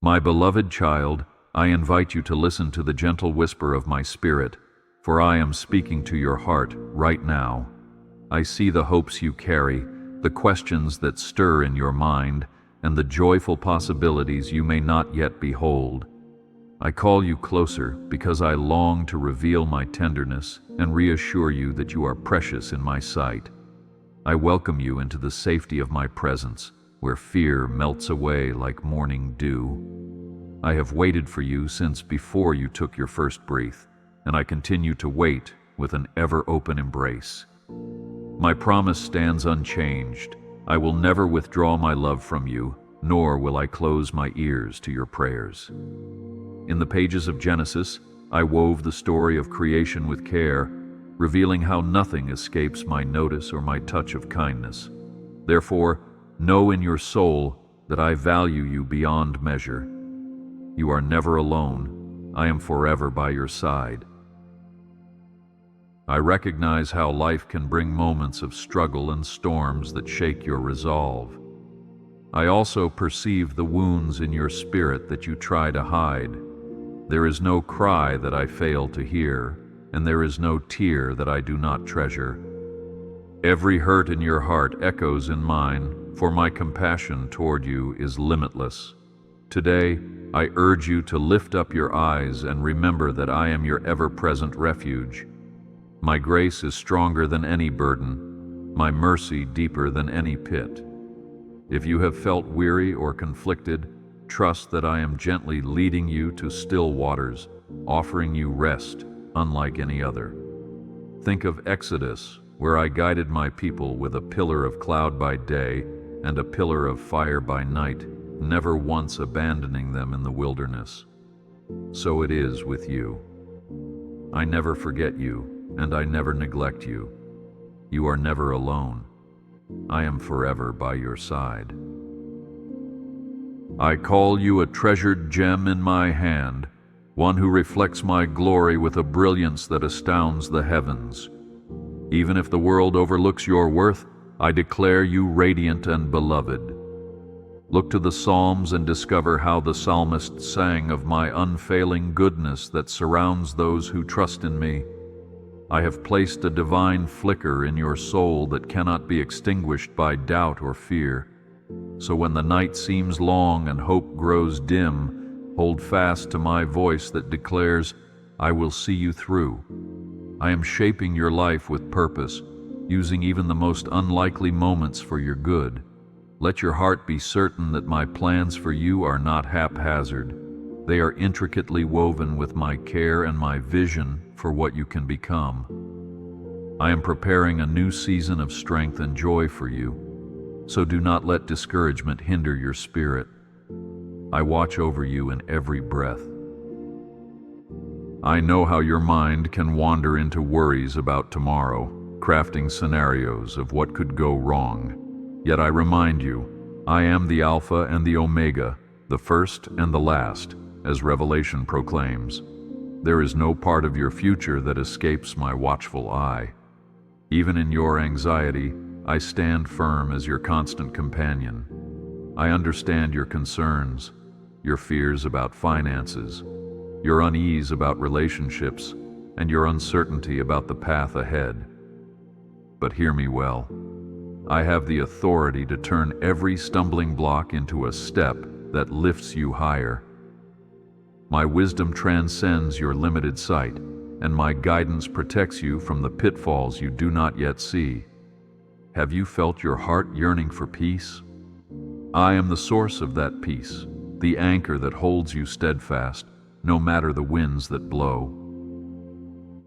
My beloved child, I invite you to listen to the gentle whisper of my spirit, for I am speaking to your heart right now. I see the hopes you carry, the questions that stir in your mind, and the joyful possibilities you may not yet behold. I call you closer because I long to reveal my tenderness and reassure you that you are precious in my sight. I welcome you into the safety of my presence, where fear melts away like morning dew. I have waited for you since before you took your first breath, and I continue to wait with an ever-open embrace. My promise stands unchanged. I will never withdraw my love from you, nor will I close my ears to your prayers. In the pages of Genesis, I wove the story of creation with care, revealing how nothing escapes my notice or my touch of kindness. Therefore, know in your soul that I value you beyond measure. You are never alone. I am forever by your side. I recognize how life can bring moments of struggle and storms that shake your resolve. I also perceive the wounds in your spirit that you try to hide. There is no cry that I fail to hear, and there is no tear that I do not treasure. Every hurt in your heart echoes in mine, for my compassion toward you is limitless. Today, I urge you to lift up your eyes and remember that I am your ever-present refuge. My grace is stronger than any burden, my mercy deeper than any pit. If you have felt weary or conflicted, trust that I am gently leading you to still waters, offering you rest unlike any other. Think of Exodus, where I guided my people with a pillar of cloud by day and a pillar of fire by night, never once abandoning them in the wilderness. So it is with you. I never forget you, and I never neglect you. You are never alone. I am forever by your side. I call you a treasured gem in my hand, one who reflects my glory with a brilliance that astounds the heavens. Even if the world overlooks your worth, I declare you radiant and beloved. Look to the Psalms and discover how the psalmist sang of my unfailing goodness that surrounds those who trust in me. I have placed a divine flicker in your soul that cannot be extinguished by doubt or fear. So when the night seems long and hope grows dim, hold fast to my voice that declares, I will see you through. I am shaping your life with purpose, using even the most unlikely moments for your good. Let your heart be certain that my plans for you are not haphazard. They are intricately woven with my care and my vision for what you can become. I am preparing a new season of strength and joy for you, so do not let discouragement hinder your spirit. I watch over you in every breath. I know how your mind can wander into worries about tomorrow, crafting scenarios of what could go wrong. Yet I remind you, I am the Alpha and the Omega, the first and the last, as Revelation proclaims. There is no part of your future that escapes my watchful eye. Even in your anxiety, I stand firm as your constant companion. I understand your concerns, your fears about finances, your unease about relationships, and your uncertainty about the path ahead. But hear me well. I have the authority to turn every stumbling block into a step that lifts you higher. My wisdom transcends your limited sight, and my guidance protects you from the pitfalls you do not yet see. Have you felt your heart yearning for peace? I am the source of that peace, the anchor that holds you steadfast, no matter the winds that blow.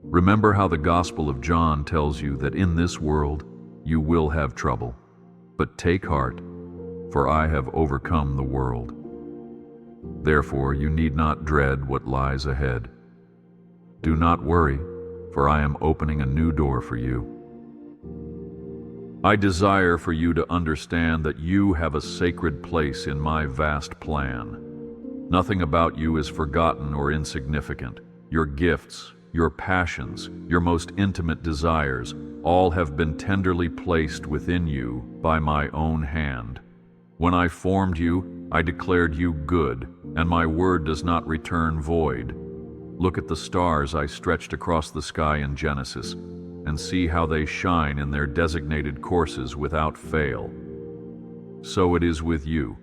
Remember how the Gospel of John tells you that in this world you will have trouble, but take heart, for I have overcome the world. Therefore you need not dread what lies ahead. Do not worry, for I am opening a new door for you. I desire for you to understand that you have a sacred place in my vast plan. Nothing about you is forgotten or insignificant. Your gifts, your passions, your most intimate desires, all have been tenderly placed within you by my own hand. When I formed you, I declared you good, and my word does not return void. Look at the stars I stretched across the sky in Genesis, and see how they shine in their designated courses without fail. So it is with you.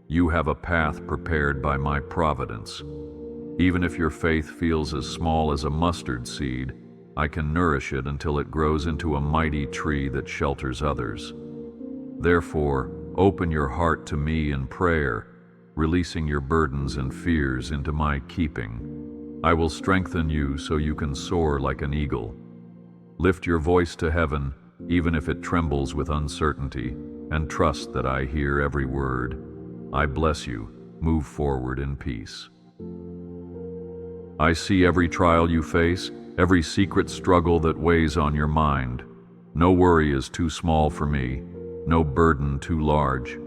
You have a path prepared by my providence. Even if your faith feels as small as a mustard seed, I can nourish it until it grows into a mighty tree that shelters others. Therefore, open your heart to me in prayer, releasing your burdens and fears into my keeping. I will strengthen you so you can soar like an eagle. Lift your voice to heaven, even if it trembles with uncertainty, and trust that I hear every word. I bless you. Move forward in peace. I see every trial you face, every secret struggle that weighs on your mind. No worry is too small for me, no burden too large.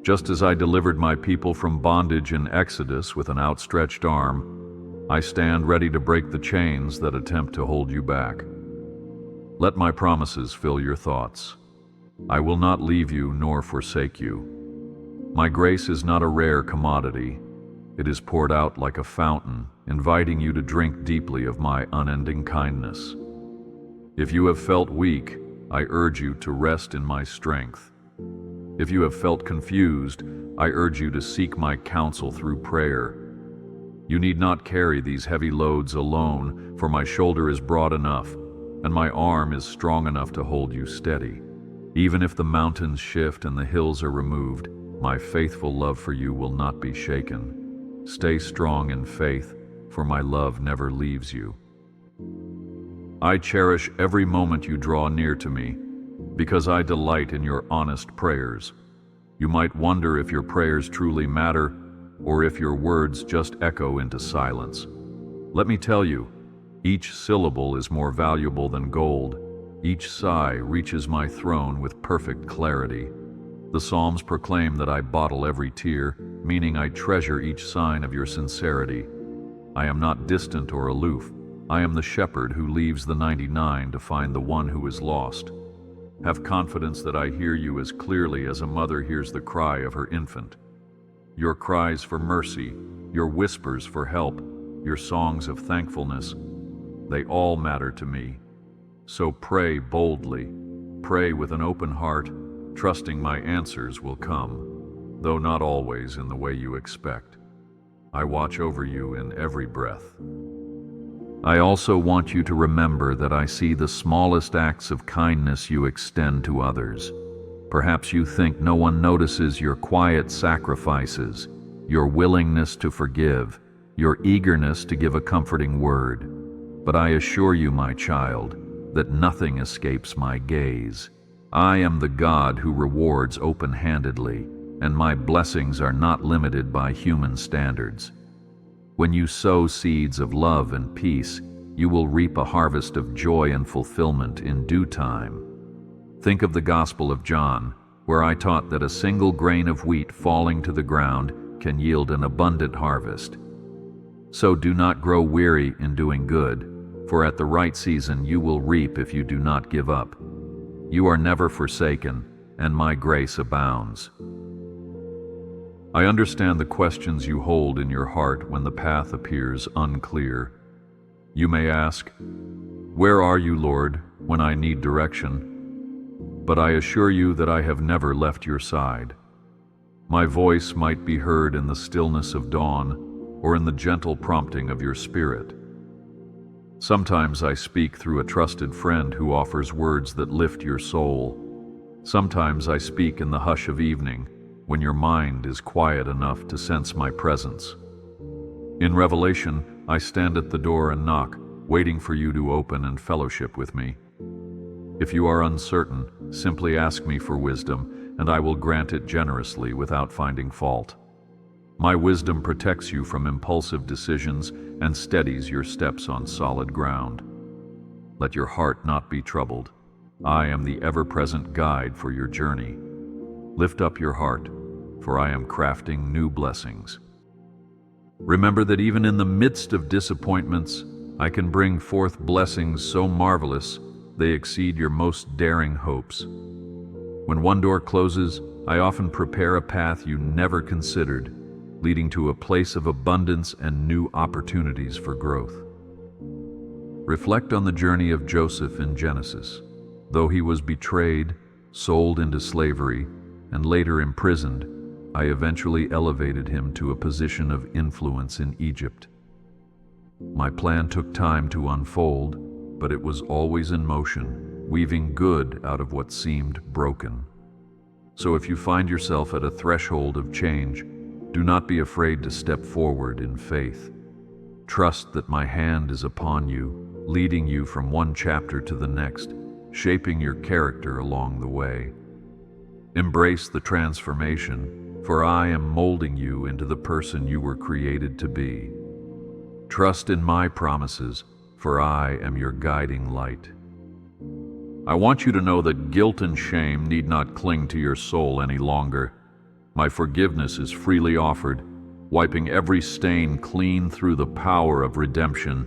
Just as I delivered my people from bondage in Exodus with an outstretched arm, I stand ready to break the chains that attempt to hold you back. Let my promises fill your thoughts. I will not leave you nor forsake you. My grace is not a rare commodity. It is poured out like a fountain, inviting you to drink deeply of my unending kindness. If you have felt weak, I urge you to rest in my strength. If you have felt confused, I urge you to seek my counsel through prayer. You need not carry these heavy loads alone, for my shoulder is broad enough, and my arm is strong enough to hold you steady. Even if the mountains shift and the hills are removed, my faithful love for you will not be shaken. Stay strong in faith, for my love never leaves you. I cherish every moment you draw near to me, because I delight in your honest prayers. You might wonder if your prayers truly matter, or if your words just echo into silence. Let me tell you, each syllable is more valuable than gold. Each sigh reaches my throne with perfect clarity. The Psalms proclaim that I bottle every tear, meaning I treasure each sign of your sincerity. I am not distant or aloof. I am the shepherd who leaves the 99 to find the one who is lost. Have confidence that I hear you as clearly as a mother hears the cry of her infant. Your cries for mercy, your whispers for help, your songs of thankfulness, they all matter to me. So pray boldly, pray with an open heart, trusting my answers will come, though not always in the way you expect. I watch over you in every breath. I also want you to remember that I see the smallest acts of kindness you extend to others. Perhaps you think no one notices your quiet sacrifices, your willingness to forgive, your eagerness to give a comforting word. But I assure you, my child, that nothing escapes my gaze. I am the God who rewards open-handedly, and my blessings are not limited by human standards. When you sow seeds of love and peace, you will reap a harvest of joy and fulfillment in due time. Think of the Gospel of John, where I taught that a single grain of wheat falling to the ground can yield an abundant harvest. So do not grow weary in doing good, for at the right season you will reap if you do not give up. You are never forsaken, and my grace abounds. I understand the questions you hold in your heart when the path appears unclear. You may ask, "Where are you, Lord, when I need direction?" But I assure you that I have never left your side. My voice might be heard in the stillness of dawn or in the gentle prompting of your spirit. Sometimes I speak through a trusted friend who offers words that lift your soul. Sometimes I speak in the hush of evening, when your mind is quiet enough to sense my presence. In Revelation, I stand at the door and knock, waiting for you to open and fellowship with me. If you are uncertain, simply ask me for wisdom, and I will grant it generously without finding fault. My wisdom protects you from impulsive decisions and steadies your steps on solid ground. Let your heart not be troubled. I am the ever-present guide for your journey. Lift up your heart, for I am crafting new blessings. Remember that even in the midst of disappointments, I can bring forth blessings so marvelous they exceed your most daring hopes. When one door closes, I often prepare a path you never considered. leading to a place of abundance and new opportunities for growth. Reflect on the journey of Joseph in Genesis. Though he was betrayed, sold into slavery, and later imprisoned, I eventually elevated him to a position of influence in Egypt. My plan took time to unfold, but it was always in motion, weaving good out of what seemed broken. So if you find yourself at a threshold of change, do not be afraid to step forward in faith. Trust that my hand is upon you, leading you from one chapter to the next, shaping your character along the way. Embrace the transformation, for I am molding you into the person you were created to be. Trust in my promises, for I am your guiding light. I want you to know that guilt and shame need not cling to your soul any longer. My forgiveness is freely offered, wiping every stain clean through the power of redemption.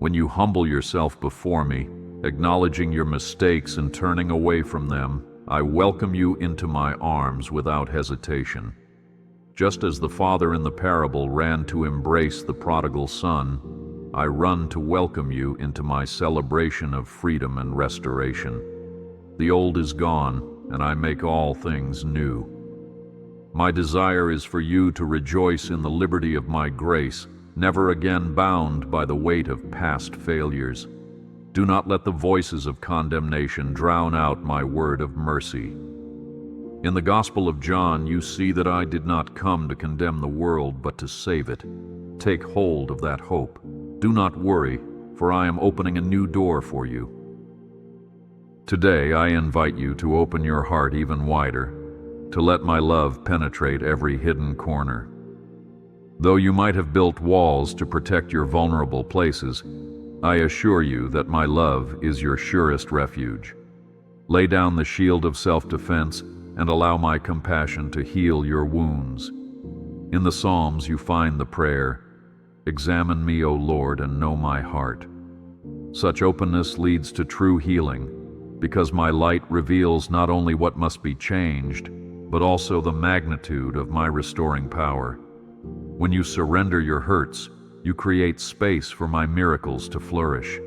When you humble yourself before me, acknowledging your mistakes and turning away from them, I welcome you into my arms without hesitation. Just as the father in the parable ran to embrace the prodigal son, I run to welcome you into my celebration of freedom and restoration. The old is gone, and I make all things new. My desire is for you to rejoice in the liberty of my grace, never again bound by the weight of past failures. Do not let the voices of condemnation drown out my word of mercy. In the Gospel of John, you see that I did not come to condemn the world, but to save it. Take hold of that hope. Do not worry, for I am opening a new door for you. Today, I invite you to open your heart even wider, to let my love penetrate every hidden corner. Though you might have built walls to protect your vulnerable places, I assure you that my love is your surest refuge. Lay down the shield of self-defense and allow my compassion to heal your wounds. In the Psalms you find the prayer, "Examine me, O Lord, and know my heart." Such openness leads to true healing, because my light reveals not only what must be changed, but also the magnitude of my restoring power. When you surrender your hurts, you create space for my miracles to flourish.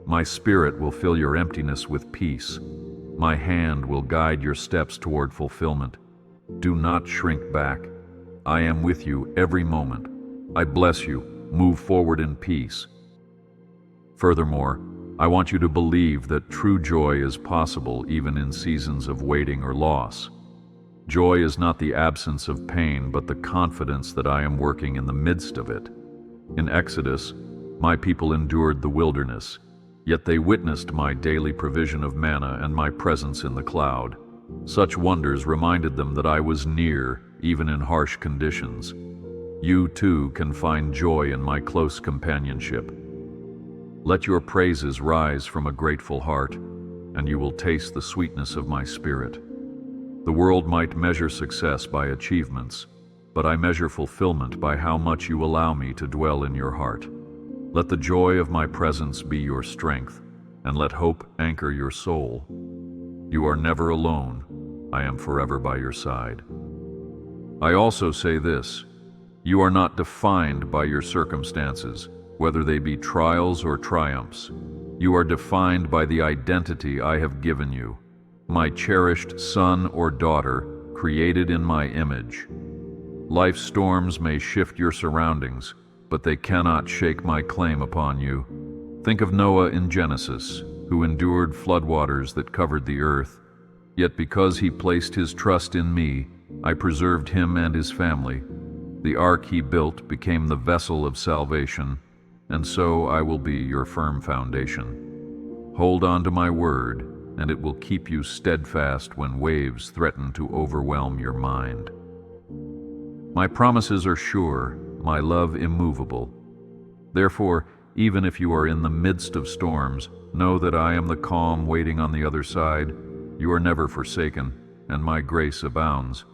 My spirit will fill your emptiness with peace. My hand will guide your steps toward fulfillment. Do not shrink back. I am with you every moment. I bless you. Move forward in peace. Furthermore, I want you to believe that true joy is possible even in seasons of waiting or loss. Joy is not the absence of pain, but the confidence that I am working in the midst of it. In Exodus, my people endured the wilderness, yet they witnessed my daily provision of manna and my presence in the cloud. Such wonders reminded them that I was near, even in harsh conditions. You too can find joy in my close companionship. Let your praises rise from a grateful heart, and you will taste the sweetness of my spirit. The world might measure success by achievements, but I measure fulfillment by how much you allow me to dwell in your heart. Let the joy of my presence be your strength, and let hope anchor your soul. You are never alone. I am forever by your side. I also say this: you are not defined by your circumstances, whether they be trials or triumphs. You are defined by the identity I have given you, my cherished son or daughter, created in my image. Life's storms may shift your surroundings, but they cannot shake my claim upon you. Think of Noah in Genesis, who endured floodwaters that covered the earth. Yet because he placed his trust in me, I preserved him and his family. The ark he built became the vessel of salvation, and so I will be your firm foundation. Hold on to my word, and it will keep you steadfast when waves threaten to overwhelm your mind. My promises are sure, my love immovable. Therefore, even if you are in the midst of storms, know that I am the calm waiting on the other side. You are never forsaken, and my grace abounds.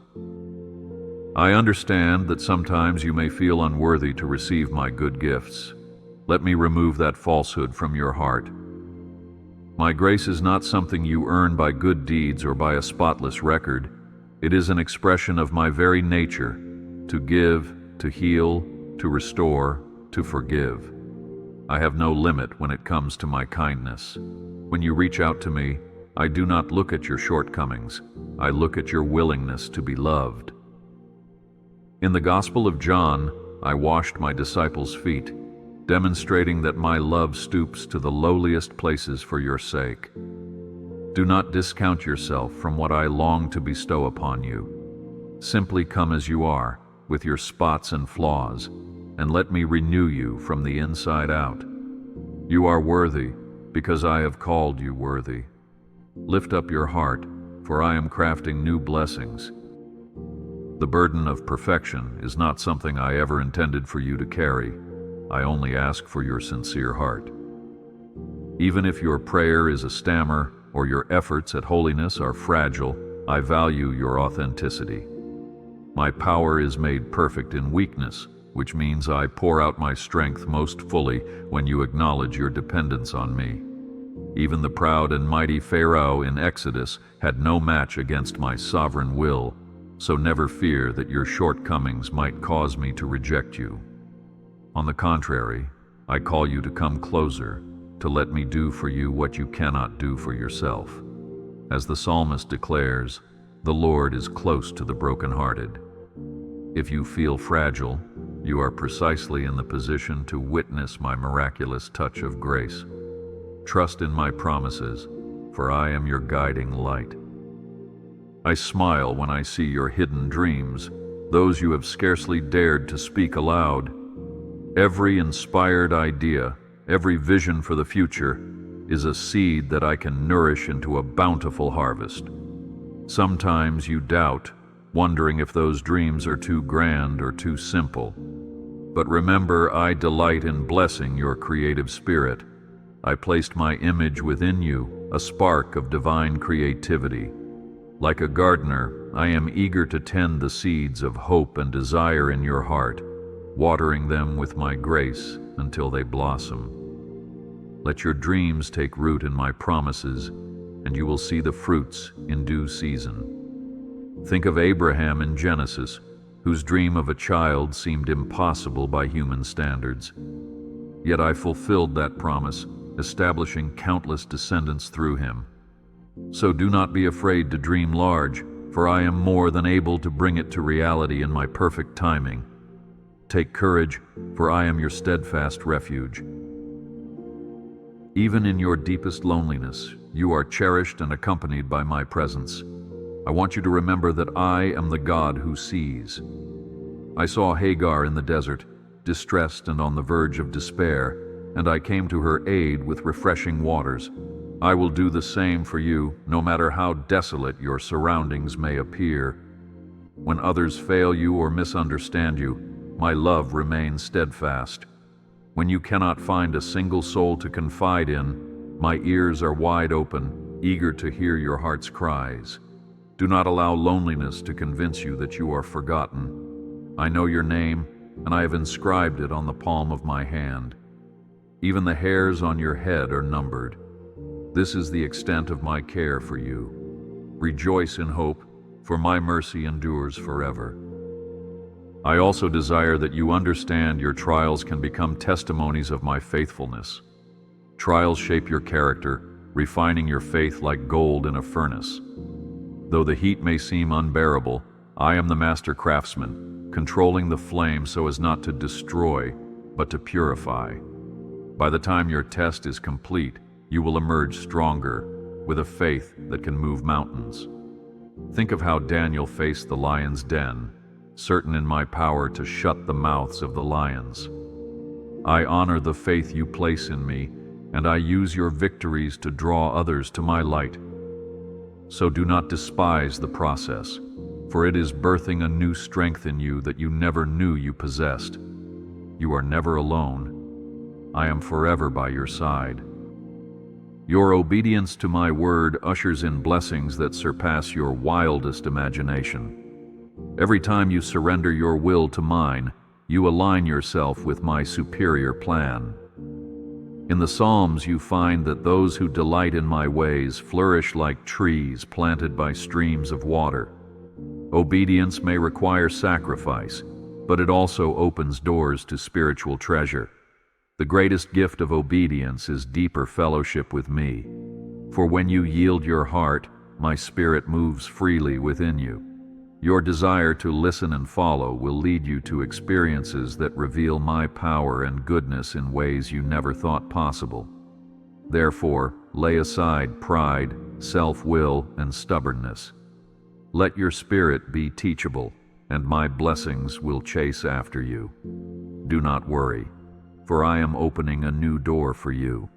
I understand that sometimes you may feel unworthy to receive my good gifts. Let me remove that falsehood from your heart. My grace is not something you earn by good deeds or by a spotless record. It is an expression of my very nature. to give, to heal, to restore, to forgive. I have no limit when it comes to my kindness. When you reach out to me, I do not look at your shortcomings. I look at your willingness to be loved. In the Gospel of John, I washed my disciples' feet, demonstrating that my love stoops to the lowliest places for your sake. Do not discount yourself from what I long to bestow upon you. Simply come as you are, with your spots and flaws, and let me renew you from the inside out. You are worthy, because I have called you worthy. Lift up your heart, for I am crafting new blessings. The burden of perfection is not something I ever intended for you to carry. I only ask for your sincere heart. Even if your prayer is a stammer, or your efforts at holiness are fragile, I value your authenticity. My power is made perfect in weakness, which means I pour out my strength most fully when you acknowledge your dependence on me. Even the proud and mighty Pharaoh in Exodus had no match against my sovereign will, so never fear that your shortcomings might cause me to reject you. On the contrary, I call you to come closer, to let me do for you what you cannot do for yourself. As the psalmist declares, the Lord is close to the brokenhearted. If you feel fragile, you are precisely in the position to witness my miraculous touch of grace. Trust in my promises, for I am your guiding light. I smile when I see your hidden dreams, those you have scarcely dared to speak aloud. Every inspired idea, every vision for the future, is a seed that I can nourish into a bountiful harvest. Sometimes you doubt, wondering if those dreams are too grand or too simple. But remember, I delight in blessing your creative spirit. I placed my image within you, a spark of divine creativity. Like a gardener, I am eager to tend the seeds of hope and desire in your heart, watering them with my grace until they blossom. Let your dreams take root in my promises, and you will see the fruits in due season. Think of Abraham in Genesis, whose dream of a child seemed impossible by human standards. Yet I fulfilled that promise, establishing countless descendants through him. So do not be afraid to dream large, for I am more than able to bring it to reality in my perfect timing. Take courage, for I am your steadfast refuge. Even in your deepest loneliness, you are cherished and accompanied by my presence. I want you to remember that I am the God who sees. I saw Hagar in the desert, distressed and on the verge of despair, and I came to her aid with refreshing waters. I will do the same for you, no matter how desolate your surroundings may appear. When others fail you or misunderstand you, my love remains steadfast. When you cannot find a single soul to confide in, my ears are wide open, eager to hear your heart's cries. Do not allow loneliness to convince you that you are forgotten. I know your name, and I have inscribed it on the palm of my hand. Even the hairs on your head are numbered. This is the extent of my care for you. Rejoice in hope, for my mercy endures forever. I also desire that you understand your trials can become testimonies of my faithfulness. Trials shape your character, refining your faith like gold in a furnace. Though the heat may seem unbearable, I am the master craftsman, controlling the flame so as not to destroy, but to purify. By the time your test is complete, you will emerge stronger, with a faith that can move mountains. Think of how Daniel faced the lion's den, certain in my power to shut the mouths of the lions. I honor the faith you place in me, and I use your victories to draw others to my light. So do not despise the process, for it is birthing a new strength in you that you never knew you possessed. You are never alone. I am forever by your side. Your obedience to my word ushers in blessings that surpass your wildest imagination. Every time you surrender your will to mine, you align yourself with my superior plan. In the Psalms you find that those who delight in my ways flourish like trees planted by streams of water. Obedience may require sacrifice, but it also opens doors to spiritual treasure. The greatest gift of obedience is deeper fellowship with me. For when you yield your heart, my spirit moves freely within you. Your desire to listen and follow will lead you to experiences that reveal my power and goodness in ways you never thought possible. Therefore, lay aside pride, self-will, and stubbornness. Let your spirit be teachable, and my blessings will chase after you. Do not worry, for I am opening a new door for you.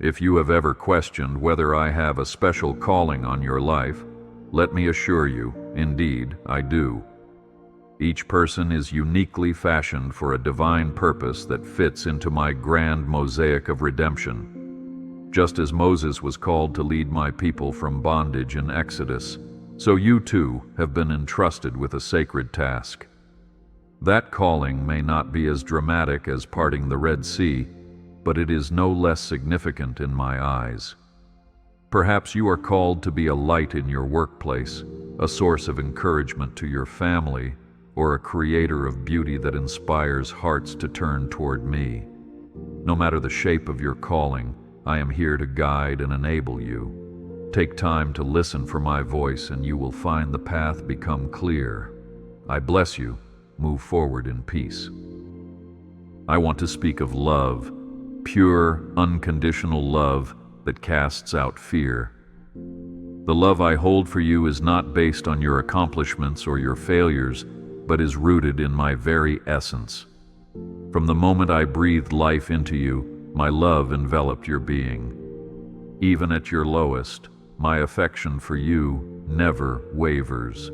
If you have ever questioned whether I have a special calling on your life, let me assure you, indeed, I do. Each person is uniquely fashioned for a divine purpose that fits into my grand mosaic of redemption. Just as Moses was called to lead my people from bondage in Exodus, so you too have been entrusted with a sacred task. That calling may not be as dramatic as parting the Red Sea, but it is no less significant in my eyes. Perhaps you are called to be a light in your workplace, a source of encouragement to your family, or a creator of beauty that inspires hearts to turn toward me. No matter the shape of your calling, I am here to guide and enable you. Take time to listen for my voice and you will find the path become clear. I bless you. Move forward in peace. I want to speak of love, pure, unconditional love that casts out fear. The love I hold for you is not based on your accomplishments or your failures, but is rooted in my very essence. From the moment I breathed life into you, my love enveloped your being. Even at your lowest, my affection for you never wavers.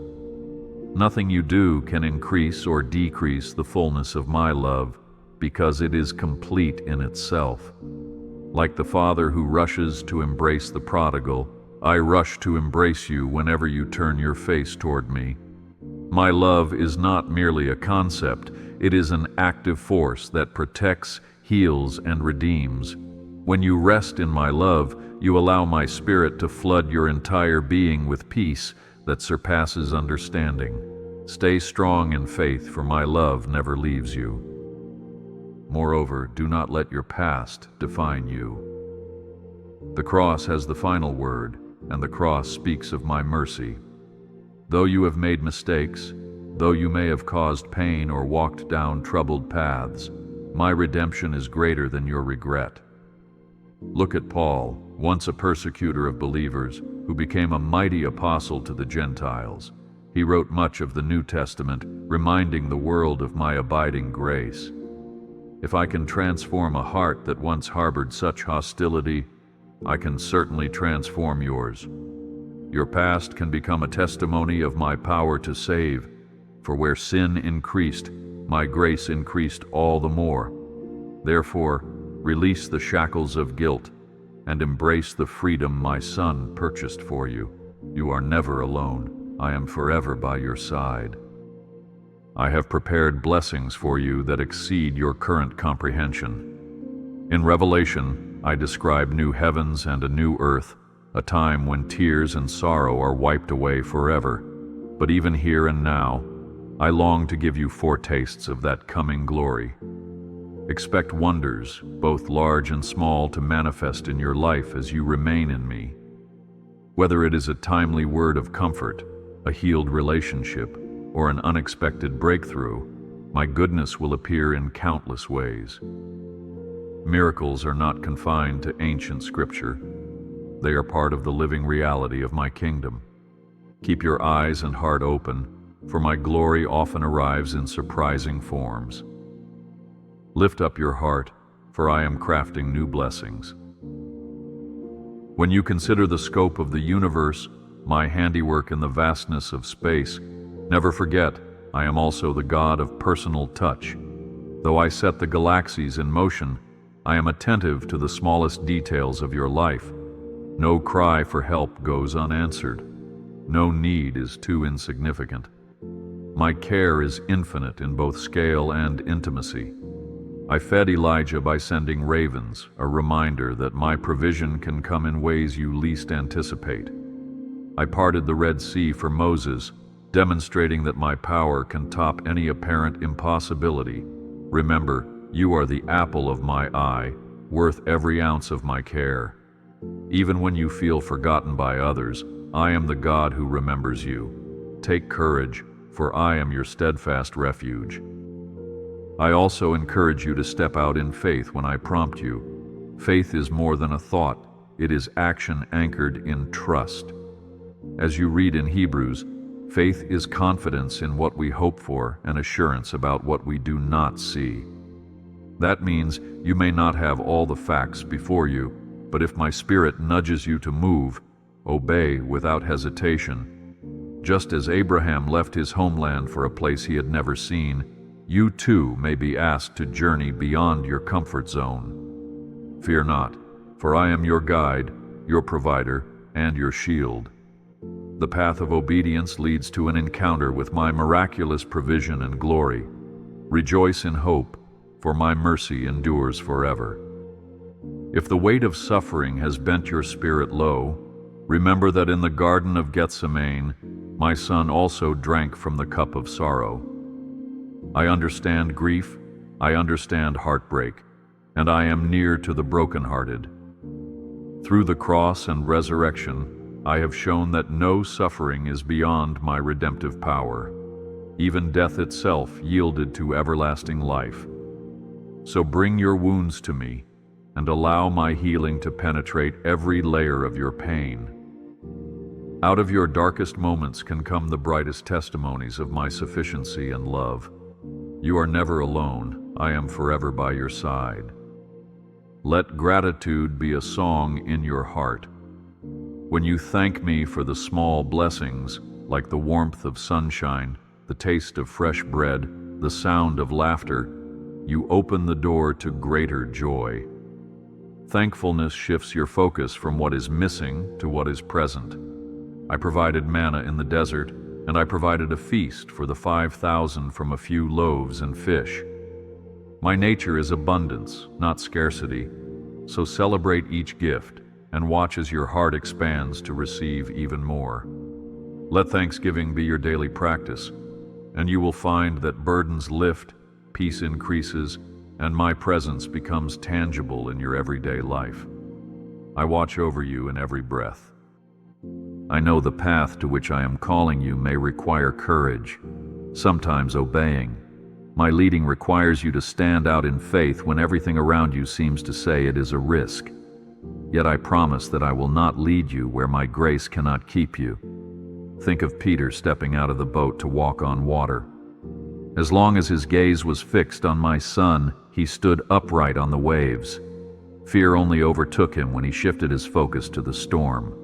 Nothing you do can increase or decrease the fullness of my love, because it is complete in itself. Like the father who rushes to embrace the prodigal, I rush to embrace you whenever you turn your face toward me. My love is not merely a concept, it is an active force that protects, heals, and redeems. When you rest in my love, you allow my spirit to flood your entire being with peace that surpasses understanding. Stay strong in faith, for my love never leaves you. Moreover, do not let your past define you. The cross has the final word, and the cross speaks of my mercy. Though you have made mistakes, though you may have caused pain or walked down troubled paths, my redemption is greater than your regret. Look at Paul, once a persecutor of believers, who became a mighty apostle to the Gentiles. He wrote much of the New Testament, reminding the world of my abiding grace. If I can transform a heart that once harbored such hostility, I can certainly transform yours. Your past can become a testimony of my power to save, for where sin increased, my grace increased all the more. Therefore, release the shackles of guilt and embrace the freedom my Son purchased for you. You are never alone. I am forever by your side. I have prepared blessings for you that exceed your current comprehension. In Revelation, I describe new heavens and a new earth, a time when tears and sorrow are wiped away forever. But even here and now, I long to give you foretastes of that coming glory. Expect wonders, both large and small, to manifest in your life as you remain in me. Whether it is a timely word of comfort, a healed relationship, or an unexpected breakthrough, my goodness will appear in countless ways. Miracles are not confined to ancient scripture. They are part of the living reality of my kingdom. Keep your eyes and heart open, for my glory often arrives in surprising forms. Lift up your heart, for I am crafting new blessings. When you consider the scope of the universe, my handiwork in the vastness of space, never forget, I am also the God of personal touch. Though I set the galaxies in motion, I am attentive to the smallest details of your life. No cry for help goes unanswered. No need is too insignificant. My care is infinite in both scale and intimacy. I fed Elijah by sending ravens, a reminder that my provision can come in ways you least anticipate. I parted the Red Sea for Moses, demonstrating that my power can top any apparent impossibility. Remember, you are the apple of my eye, worth every ounce of my care. Even when you feel forgotten by others, I am the God who remembers you. Take courage, for I am your steadfast refuge. I also encourage you to step out in faith when I prompt you. Faith is more than a thought, it is action anchored in trust. As you read in Hebrews, faith is confidence in what we hope for and assurance about what we do not see. That means you may not have all the facts before you, but if my Spirit nudges you to move, obey without hesitation. Just as Abraham left his homeland for a place he had never seen, you too may be asked to journey beyond your comfort zone. Fear not, for I am your guide, your provider, and your shield. The path of obedience leads to an encounter with my miraculous provision and glory. Rejoice in hope, for my mercy endures forever. If the weight of suffering has bent your spirit low, remember that in the Garden of Gethsemane, my Son also drank from the cup of sorrow. I understand grief, I understand heartbreak, and I am near to the brokenhearted. Through the cross and resurrection, I have shown that no suffering is beyond my redemptive power. Even death itself yielded to everlasting life. So bring your wounds to me, and allow my healing to penetrate every layer of your pain. Out of your darkest moments can come the brightest testimonies of my sufficiency and love. You are never alone, I am forever by your side. Let gratitude be a song in your heart. When you thank me for the small blessings, like the warmth of sunshine, the taste of fresh bread, the sound of laughter, you open the door to greater joy. Thankfulness shifts your focus from what is missing to what is present. I provided manna in the desert, and I provided a feast for the 5,000 from a few loaves and fish. My nature is abundance, not scarcity, so celebrate each gift and watch as your heart expands to receive even more. Let thanksgiving be your daily practice, and you will find that burdens lift, peace increases, and my presence becomes tangible in your everyday life. I watch over you in every breath. I know the path to which I am calling you may require courage, sometimes obeying. My leading requires you to stand out in faith when everything around you seems to say it is a risk. Yet I promise that I will not lead you where my grace cannot keep you. Think of Peter stepping out of the boat to walk on water. As long as his gaze was fixed on my Son, he stood upright on the waves. Fear only overtook him when he shifted his focus to the storm.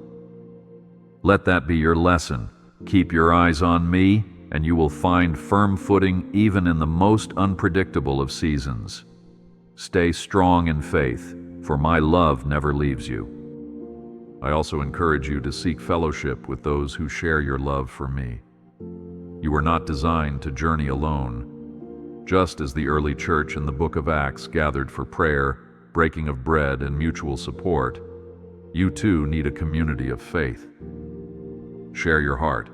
Let that be your lesson. Keep your eyes on me, and you will find firm footing even in the most unpredictable of seasons. Stay strong in faith, for my love never leaves you. I also encourage you to seek fellowship with those who share your love for me. You were not designed to journey alone. Just as the early church in the book of Acts gathered for prayer, breaking of bread, and mutual support, you too need a community of faith. Share your heart,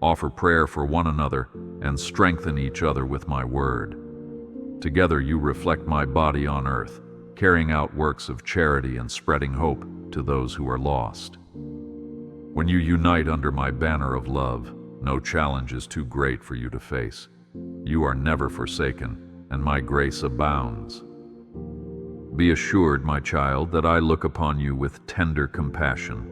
offer prayer for one another, and strengthen each other with my word. Together you reflect my body on earth, carrying out works of charity and spreading hope to those who are lost. When you unite under my banner of love, no challenge is too great for you to face. You are never forsaken, and my grace abounds. Be assured, my child, that I look upon you with tender compassion.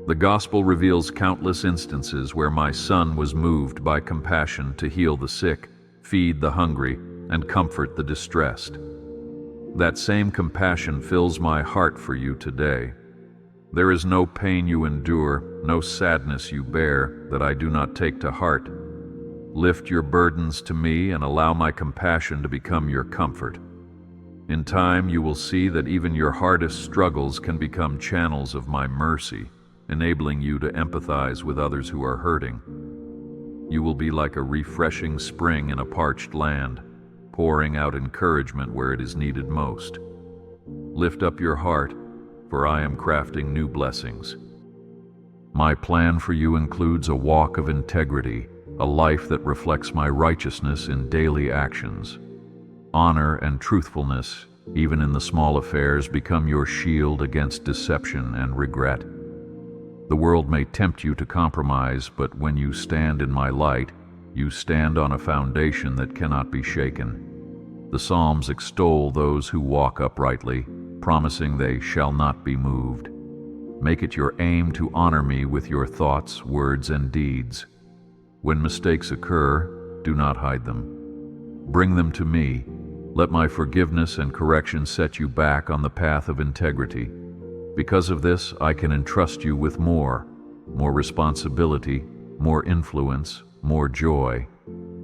The gospel reveals countless instances where my Son was moved by compassion to heal the sick, feed the hungry, and comfort the distressed. That same compassion fills my heart for you today. There is no pain you endure, no sadness you bear that I do not take to heart. Lift your burdens to me and allow my compassion to become your comfort. In time, you will see that even your hardest struggles can become channels of my mercy, enabling you to empathize with others who are hurting. You will be like a refreshing spring in a parched land, pouring out encouragement where it is needed most. Lift up your heart, for I am crafting new blessings. My plan for you includes a walk of integrity, a life that reflects my righteousness in daily actions. Honor and truthfulness, even in the small affairs, become your shield against deception and regret. The world may tempt you to compromise, but when you stand in my light, you stand on a foundation that cannot be shaken. The Psalms extol those who walk uprightly, promising they shall not be moved. Make it your aim to honor me with your thoughts, words, and deeds. When mistakes occur, do not hide them. Bring them to me. Let my forgiveness and correction set you back on the path of integrity. Because of this, I can entrust you with more responsibility, more influence, more joy.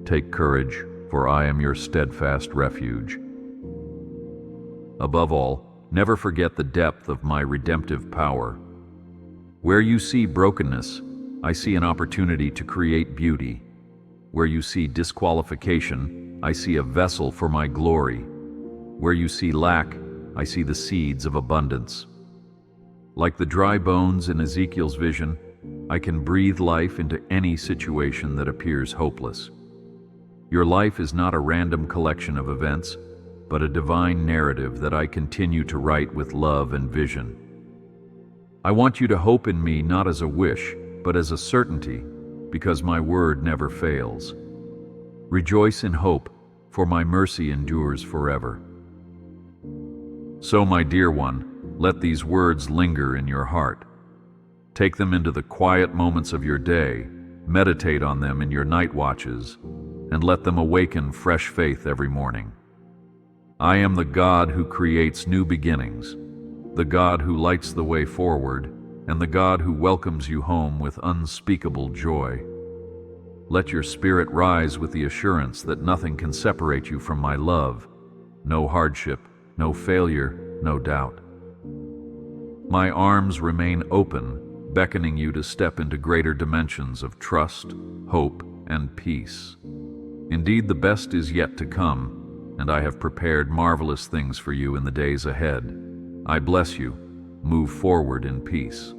Take courage, for I am your steadfast refuge. Above all, never forget the depth of my redemptive power. Where you see brokenness, I see an opportunity to create beauty. Where you see disqualification, I see a vessel for my glory. Where you see lack, I see the seeds of abundance. Like the dry bones in Ezekiel's vision, I can breathe life into any situation that appears hopeless. Your life is not a random collection of events, but a divine narrative that I continue to write with love and vision. I want you to hope in me not as a wish, but as a certainty, because my word never fails. Rejoice in hope, for my mercy endures forever. So, my dear one, let these words linger in your heart. Take them into the quiet moments of your day, meditate on them in your night watches, and let them awaken fresh faith every morning. I am the God who creates new beginnings, the God who lights the way forward, and the God who welcomes you home with unspeakable joy. Let your spirit rise with the assurance that nothing can separate you from my love, no hardship, no failure, no doubt. My arms remain open, beckoning you to step into greater dimensions of trust, hope, and peace. Indeed, the best is yet to come, and I have prepared marvelous things for you in the days ahead. I bless you. Move forward in peace.